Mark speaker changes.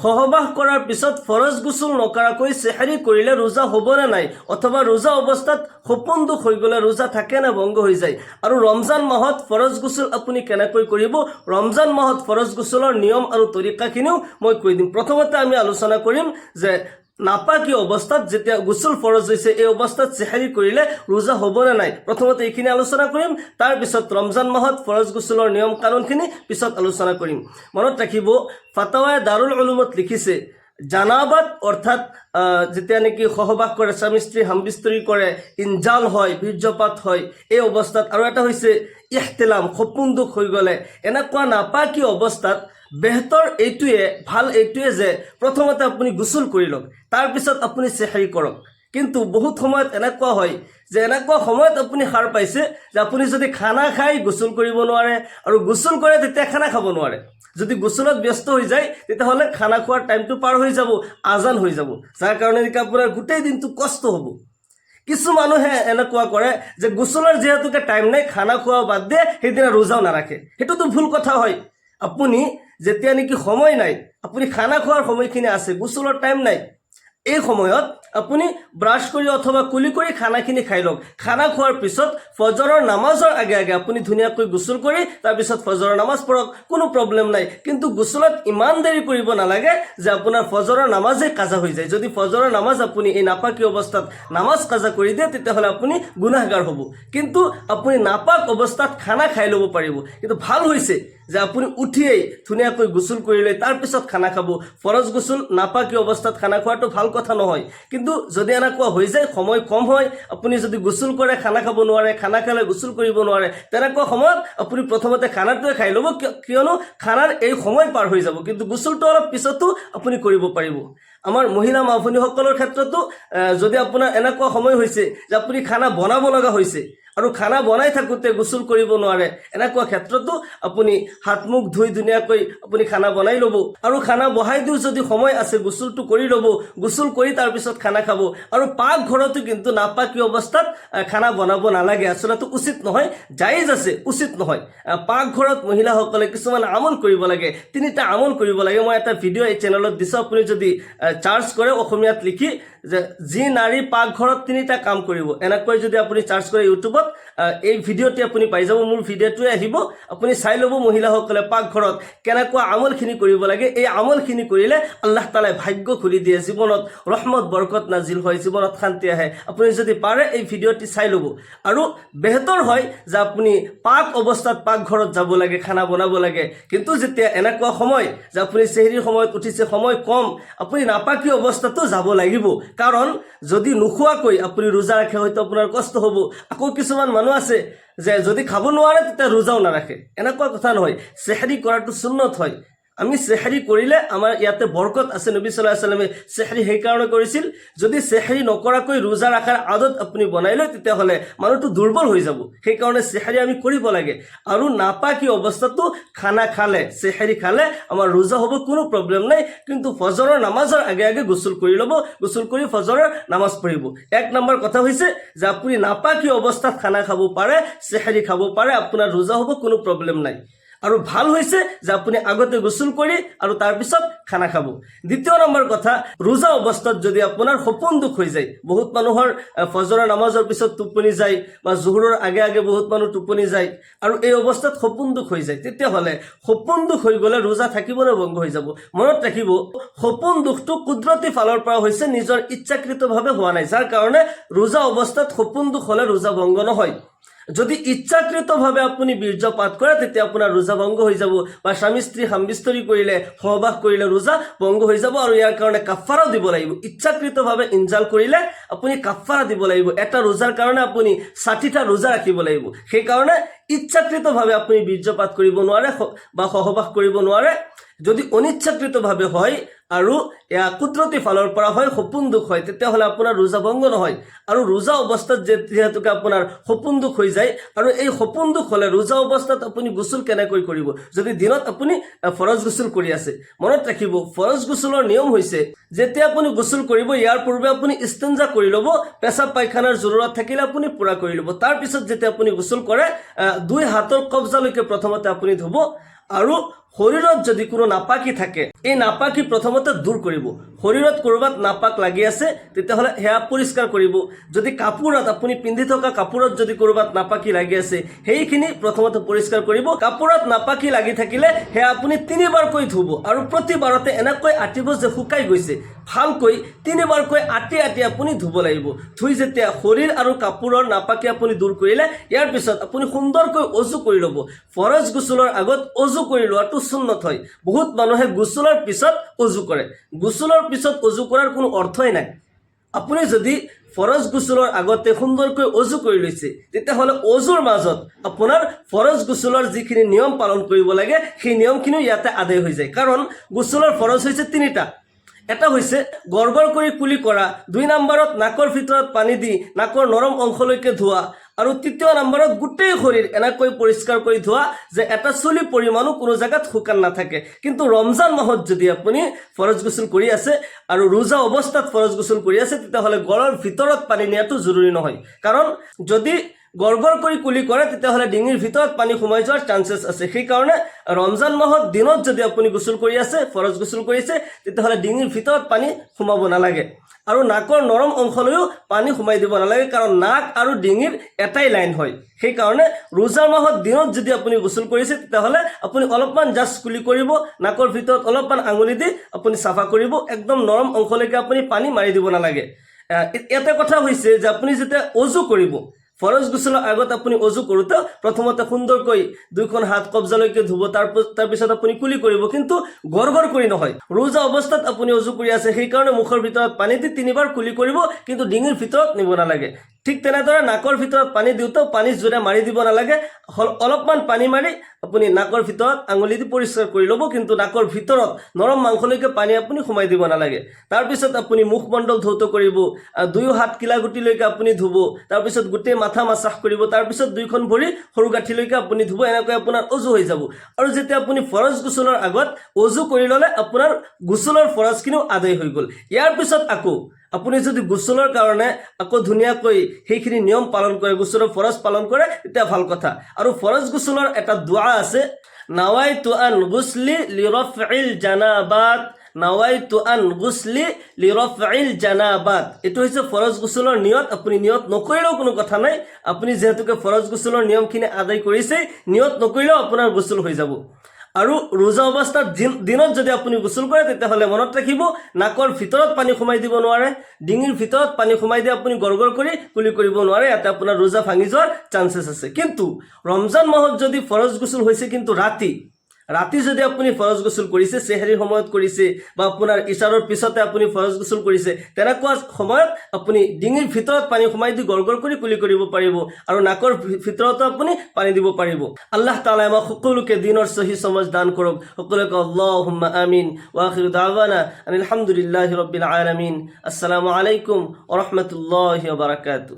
Speaker 1: সহবাস কৰাৰ পিছত ফৰজ গুছল নকৰাকৈ সেহৰি কৰিলে ৰোজা হ'বনে নাই, অথবা ৰোজা অৱস্থাত সপোন দুখ হৈ গ'লে ৰোজা থাকে নে ভংগ হৈ যায়। আৰু ৰমজান মাহত ফৰজ গুছল আপুনি কেনেকৈ কৰিব, ৰমজান মাহত ফৰজ গুছলৰ নিয়ম আৰু তৰিকাখিনিও মই কৈ দিম। প্ৰথমতে আমি আলোচনা কৰিম যে নাপাকি অৱস্থাত যেতিয়া গুছল ফৰজ হৈছে এই অৱস্থাত সেহৰি কৰিলে ৰোজা হ'বনে নাই, প্ৰথমতে এইখিনি আলোচনা কৰিম। তাৰপিছত ৰমজান মাহত ফৰজ গুছলৰ নিয়ম কানুনখিনি পিছত আলোচনা কৰিম। মনত ৰাখিব, ফাতাৱাই দাৰুল উলুমত লিখিছে জানাবাত অৰ্থাৎ যেতিয়া নেকি সহবাস কৰে, স্বামী স্ত্ৰী হামবিস্তৰি কৰে, ইনজাল হয়, বীৰ্যপাত হয়, এই অৱস্থাত, আৰু এটা হৈছে ইহতিলাম, সপোন দুখ হৈ গ'লে, এনেকুৱা নাপাকি অৱস্থাত বেহতৰ এইটোৱে, ভাল এইটোৱে যে প্ৰথমতে আপুনি গুছল কৰি লওক, তাৰপিছত আপুনি সেহৰি কৰক। কিন্তু বহুত সময়ত এনেকুৱা হয় যে এনেকুৱা সময়ত আপুনি সাৰ পাইছে যে আপুনি যদি খানা খাই গোসল কৰিব নোৱাৰে, আৰু গোসল কৰে তেতিয়া খানা খাব নোৱাৰে। যদি গোসলত ব্যস্ত হৈ যায় তেতিয়াহ'লে খানা খোৱাৰ টাইমটো পাৰ হৈ যাব, আজান হৈ যাব, যাৰ কাৰণে নেকি আপোনাৰ গোটেই দিনটো কষ্ট হ'ব। কিছু মানুহে এনেকুৱা কৰে যে গোসলৰ যিহেতুকে টাইম নাই, খানা খোৱা বাদ দিয়ে সেইদিনা ৰোজাও নাৰাখে। সেইটোতো ভুল কথা হয়। আপুনি যেতিয়া নেকি সময় নাই, আপুনি খানা খোৱাৰ সময়খিনি আছে, গোসলৰ টাইম নাই, এই সময়ত আপুনি ব্ৰাছ কৰি অথবা কুলি কৰি খানাখিনি খাই লওক। খানা খোৱাৰ পিছত ফজৰৰ নামাজৰ আগে আগে আপুনি ধুনীয়াকৈ গোসল কৰি তাৰপিছত ফজৰৰ নামাজ পঢ়ক, কোনো প্ৰব্লেম নাই। কিন্তু গোসলত ইমান দেৰি কৰিব নালাগে যে আপোনাৰ ফজৰৰ নামাজেই কাজা হৈ যায়। যদি ফজৰৰ নামাজ আপুনি এই নাপাকি অৱস্থাত নামাজ কাজা কৰি দিয়ে তেতিয়াহ'লে আপুনি গুনাহগাৰ হ'ব। কিন্তু আপুনি নাপাক অৱস্থাত খানা খাই ল'ব পাৰিব। কিন্তু ভাল হৈছে যে আপুনি উঠিয়েই ধুনীয়াকৈ গোসল কৰি লৈ তাৰপিছত খানা খাব। ফৰজ গোসল নাপাকি অৱস্থাত খানা খোৱাটো ভাল কথা নহয়। কিন্তু যদি এনেকুৱা হৈ যায়, সময় কম হয়, আপুনি যদি গোসল কৰে খানা খাব নোৱাৰে, খানা খালে গোসল কৰিব নোৱাৰে, তেনেকুৱা সময়ত আপুনি প্ৰথমতে খানাটোৱে খাই ল'ব, কিয়নো খানাৰ এই সময় পাৰ হৈ যাব। কিন্তু গোসলটো অলপ পিছতো আপুনি কৰিব পাৰিব। আমাৰ মহিলা মা ভনীসকলৰ ক্ষেত্ৰতো যদি আপোনাৰ এনেকুৱা সময় হৈছে যে আপুনি খানা বনাব লগা হৈছে আৰু খানা বনাই থাকোঁতে গোসল কৰিব নোৱাৰে, এনেকুৱা ক্ষেত্ৰতো আপুনি হাত মুখ ধুই ধুনীয়াকৈ আপুনি খানা বনাই ল'ব, আৰু খানা বহাই দিও যদি সময় আছে গোসলটো কৰি ল'ব, গোসল কৰি তাৰপিছত খানা খাব। আৰু পাকঘৰতো কিন্তু নাপাকি অৱস্থাত খানা বনাব নালাগে, আচলতে উচিত নহয়। জায়েজ আছে, উচিত নহয়। পাকঘৰত মহিলাসকলে কিছুমান আমল কৰিব লাগে, 3টা আমল কৰিব লাগে। মই এটা ভিডিঅ' এই চেনেলত দিছোঁ, আপুনি যদি চাৰ্চ কৰে অসমীয়াত লিখি যে যি নাৰী পাকঘৰত 3টা কাম কৰিব, এনেকৈ যদি আপুনি চাৰ্চ কৰে ইউটিউবত, এই ভিডিঅ'টি আপুনি পাই যাব। মোৰ ভিডিঅ'টোৱে আহিব, আপুনি চাই ল'ব মহিলাসকলে পাকঘৰত কেনেকুৱা আমলখিনি কৰিব লাগে। এই আমলখিনি কৰিলে আল্লাহ তাআলাই ভাগ্য খুলি দিয়ে, জীৱনত ৰহমত বৰকত নাজিল হয়, জীৱনত শান্তি আহে। আপুনি যদি পাৰে এই ভিডিঅ'টি চাই ল'ব। আৰু বেহতৰ হয় যে আপুনি পাক অৱস্থাত পাকঘৰত যাব লাগে, খানা বনাব লাগে। কিন্তু যেতিয়া এনেকুৱা সময় যে আপুনি চেহৰীৰ সময়ত উঠিছে, সময় কম, আপুনি নাপাকি অৱস্থাতো যাব লাগিব। কাৰণ যদি নোখোৱাকৈ আপুনি ৰোজা ৰাখে হয়তো আপোনাৰ কষ্ট হ'ব। আকৌ কিছুমান মানুহ আছে যে যদি খাব নোৱাৰে তেতিয়া ৰোজাও নাৰাখে। এনেকুৱা কথা নহয়, সেহৰি কৰাটো সুন্নত হয়। আমি সেহৰি কৰিলে আমাৰ ইয়াতে বৰকত আছে। নবী সাল্লাল্লাহু আলাইহি ওয়াসাল্লামে সেহৰি সেইকাৰণে কৰিছিল, যদি সেহৰি নকৰাকৈ ৰোজা ৰখাৰ আদত আপুনি বনাই লয় তেতিয়াহ'লে মানুহটো দুৰ্বল হৈ যাব। সেইকাৰণে সেহৰি আমি কৰিব লাগে। আৰু নাপাকি অৱস্থাতো খানা খালে, সেহৰি খালে আমাৰ ৰোজা হ'ব, কোনো প্ৰব্লেম নাই। কিন্তু ফজৰৰ নামাজৰ আগে আগে গোসল কৰি ল'ব, গোসল কৰি ফজৰৰ নামাজ পঢ়িব। 1 নম্বৰ কথা হৈছে যে আপুনি নাপাকি অৱস্থাত খানা খাব পাৰে, সেহৰি খাব পাৰে, আপোনাৰ ৰোজা হ'ব, কোনো প্ৰব্লেম নাই। আৰু ভাল হৈছে যে আপুনি আগতে গোসল কৰি আৰু তাৰপিছত খানা খাব। 2য় নম্বৰ কথা, ৰোজা অৱস্থাত যদি আপোনাৰ সপোন দুখ হৈ যায়, বহুত মানুহৰ ফজৰৰ নামাজৰ পিছত টোপনি যায় বা জোহৰৰ আগে আগে বহুত মানুহ টোপনি যায়, আৰু এই অৱস্থাত সপোন দুখ হৈ যায়, তেতিয়াহ'লে সপোন দুখ হৈ গ'লে ৰোজা থাকিব নে ভংগ হৈ যাব? মনত ৰাখিব, সপোন দুখটো কুদৰতী ফালৰ পৰা হৈছে, নিজৰ ইচ্ছাকৃতভাৱে হোৱা নাই, যাৰ কাৰণে ৰোজা অৱস্থাত সপোন দুখ হ'লে ৰোজা ভংগ নহয়। যদি ইচ্ছাকৃতভাৱে আপুনি বীৰ্যপাত কৰে তেতিয়া আপোনাৰ ৰোজা ভংগ হৈ যাব, বা স্বামী স্ত্ৰী হামবিস্তৰি কৰিলে, সহবাস কৰিলে ৰোজা ভংগ হৈ যাব, আৰু ইয়াৰ কাৰণে কাফাৰা দিব লাগিব। ইচ্ছাকৃতভাৱে ইনজাল কৰিলে আপুনি কাফাৰা দিব লাগিব। এটা ৰোজাৰ কাৰণে আপুনি 60টা ৰোজা ৰাখিব লাগিব। সেইকাৰণে ইচ্ছাকৃতভাৱে আপুনি বীৰ্যপাত কৰিব নোৱাৰে বা সহবাস কৰিব নোৱাৰে। যদি অনিচ্ছাকৃতভাৱে হয় আৰু এয়া কুদৰতী ফালৰ পৰা হয়, সপোন দুখ হয়, তেতিয়াহ'লে আপোনাৰ ৰোজা ভংগ নহয়। আৰু ৰোজা অৱস্থাত যিহেতুকে আপোনাৰ সপোন দুখ হৈ যায়, আৰু এই সপোন দুখ হ'লে ৰোজা অৱস্থাত আপুনি গোসল কেনেকৈ কৰিব? যদি দিনত আপুনি ফৰজ গোসল কৰি আছে, মনত ৰাখিব, ফৰজ গোসলৰ নিয়ম হৈছে যেতিয়া আপুনি গোসল কৰিব ইয়াৰ পূৰ্বে আপুনি ইস্তেঞ্জা কৰি ল'ব, পেচাব পায়খানাৰ জৰুৰত থাকিলে আপুনি পুৰা কৰি ল'ব। তাৰপিছত যেতিয়া আপুনি গোসল কৰে 2 হাতৰ কবজালৈকে প্ৰথমতে আপুনি ধুব, আৰু শৰীৰত যদি কোনো নাপাকি থাকে এই নাপাকি প্ৰথমতে দূৰ কৰিব শৰীৰত কৰবাত নাপাক লাগি আছে তেতিয়াহ'লে হেয়া পৰিষ্কাৰ কৰিব যদি কাপোৰত আপুনি পিন্ধি থকা কাপোৰত যদি কৰবাত নাপাকি লাগি আছে সেইখিনি প্ৰথমতে পৰিষ্কাৰ কৰিব কাপোৰত নাপাকি লাগি থাকিলে হেয়া আপুনি 3বাৰকৈ ধুব আৰু প্ৰতিবাৰতে এনেকৈ আটিব যে শুকাই গৈছে ভালকৈ 3বাৰকৈ আটি আপুনি ধুব লাগিব ধুই যেতিয়া শৰীৰ আৰু কাপোৰৰ নাপাকি আপুনি দূৰ কৰিলে ইয়াৰ পিছত আপুনি সুন্দৰকৈ অজু কৰি ল'ব ফৰজ গুছলৰ আগত অজু কৰি লোৱাটো সুন্নত হয় বহুত মানুহে গুছলৰ পিছত অজু কৰে গুছলৰ পিছত অজু কৰাৰ কোনো অৰ্থই নাই আপুনি যদি ফৰজ গুছলৰ আগতে সুন্দৰকৈ অজু কৰি লৈছে তেতিয়াহ'লে অজুৰ মাজত আপোনাৰ ফৰজ গুছলৰ যিখিনি নিয়ম পালন কৰিব লাগে সেই নিয়মখিনি ইয়াতে আদায় হৈ যায় কাৰণ গুছলৰ ফৰজ হৈছে 3টা এটা হৈছে গড়গড় কৰি কুলি কৰা 2 নম্বৰত নাকৰ ভিতৰত পানী দি নাকৰ নৰম অংশলৈকে ধোৱা আৰু 3য় নম্বৰত গোটেই শৰীৰ এনেকৈ পৰিষ্কাৰ কৰি ধোৱা যে এটা চুলি পৰিমাণো কোনো জায়গাত শুকান নাথাকে কিন্তু ৰমজান মাহত যদি আপুনি ফৰজ গুছল কৰি আছে আৰু ৰোজা অৱস্থাত ফৰজ গুছল কৰি আছে তেতিয়াহ'লে গলৰ ভিতৰত পানী নিয়াটো জৰুৰী নহয় কাৰণ যদি গড়গড় কৰি কুলি কৰে তেতিয়াহ'লে ডিঙিৰ ভিতৰত পানী সোমাই যোৱাৰ চান্সেছ আছে সেইকাৰণে ৰমজান মাহত দিনত যদি আপুনি গুছল কৰি আছে ফৰজ গুছল কৰিছে তেতিয়াহ'লে ডিঙিৰ ভিতৰত পানী সোমাব নালাগে আৰু নাকৰ নৰম অংশলৈও পানী সোমাই দিব নালাগে কাৰণ নাক আৰু ডিঙিৰ এটাই লাইন হয় সেইকাৰণে ৰোজাৰ মাহত দিনত যদি আপুনি গুছল কৰিছে তেতিয়াহ'লে আপুনি অলপমান জাষ্ট কুলি কৰিব নাকৰ ভিতৰত অলপমান আঙুলি দি আপুনি চাফা কৰিব একদম নৰম অংশলৈকে আপুনি পানী মাৰি দিব নালাগে এটা কথা হৈছে যে আপুনি যেতিয়া অজু কৰিব ফৰজ গুছলৰ আগত আপুনি অজু কৰোঁতে প্ৰথমতে সুন্দৰকৈ দুইখন হাত কবজালৈকে ধুব তাৰপিছত আপুনি কুলি কৰিব কিন্তু গড়গড় কৰি নহয় ৰোজা অৱস্থাত আপুনি অজু কৰি আছে সেইকাৰণে মুখৰ ভিতৰত পানী দি 3বাৰ কুলি কৰিব কিন্তু ডিঙিৰ ভিতৰত নিব নালাগে ঠিক তেনেদৰে নাকৰ ভিতৰত পানী দিওঁতেও পানী জোৰে মাৰি দিব নালাগে অলপমান পানী মাৰি আপুনি নাকৰ ভিতৰত আঙুলি দি পৰিষ্কাৰ কৰি ল'ব কিন্তু নাকৰ ভিতৰত নৰম মাংসলৈকে পানী আপুনি সোমাই দিব নালাগে তাৰপিছত আপুনি মুখমণ্ডল ধৌত কৰিব 2 হাত কিলাগুটিলৈকে আপুনি ধুব তাৰপিছত গোটেই মাথা মাছাহ কৰিব তাৰপিছত 2খন ভৰি সৰু গাঁঠিলৈকে আপুনি ধুব এনেকৈ আপোনাৰ অজু হৈ যাব আৰু যেতিয়া আপুনি ফৰজ গুছলৰ আগত অজু কৰি ল'লে আপোনাৰ গুছলৰ ফৰজখিনিও আদায় হৈ গ'ল ইয়াৰ পিছত আকৌ আপুনি যদি গুছলৰ কাৰণে আকৌ ধুনীয়াকৈ সেইখিনি নিয়ম পালন কৰে গুছলৰ ফৰজ পালন কৰে তেতিয়া ভাল কথা আৰু ফৰজ গুছলৰ এটা দোৱা আছে নাৱাইতু আন গুছলি লিৰফইল জানাবাত নাৱাইতু আন গুছলি লিৰফইল জানাবাত এটো হৈছে ফৰজ গুছলৰ নিয়ত আপুনি নিয়ত নকৰিলেও কোনো কথা নাই আপুনি যেহেতুকে ফৰজ গুছলৰ নিয়মখিনি আদায় কৰিছে নিয়ত নকৰিলেও আপোনাৰ গুছল হৈ যাব আৰু ৰোজা অৱস্থাত দিনত যদি আপুনি গুছল কৰে তেতিয়াহ'লে মনত ৰাখিব নাকৰ ভিতৰত পানী সোমাই দিব নোৱাৰে ডিঙিৰ ভিতৰত পানী সোমাই দি আপুনি গড়গড় কৰি কুলি কৰিব নোৱাৰে ইয়াতে আপোনাৰ ৰোজা ভাঙি যোৱাৰ চান্সেছ আছে কিন্তু ৰমজান মাহত যদি ফৰজ গুছল হৈছে কিন্তু ৰাতি যদি আপুনি ফৰজ গুছল কৰিছে সেহৰিৰ সময়ত কৰিছে বা আপোনাৰ ইশাৰৰ পিছতে আপুনি ফৰজ গুছল কৰিছে তেনেকুৱা সময়ত আপুনি ডিঙিৰ ভিতৰত পানী সোমাই দি গড়গড় কৰি কুলি কৰিব পাৰিব আৰু নাকৰ ভিতৰতো আপুনি পানী দিব পাৰিব আল্লাহ তাআলা আমাক সকলোকে দিনৰ সহি সমজ দান কৰক সকলোকে আল্লাহুম্মা আমিন ওয়া আখিৰু দাওয়ানা আলহামদুলিল্লাহি ৰাব্বিল আলামিন আসসালামু আলাইকুম ওয়া ৰাহমাতুল্লাহি ওয়া বাৰাকাতুহু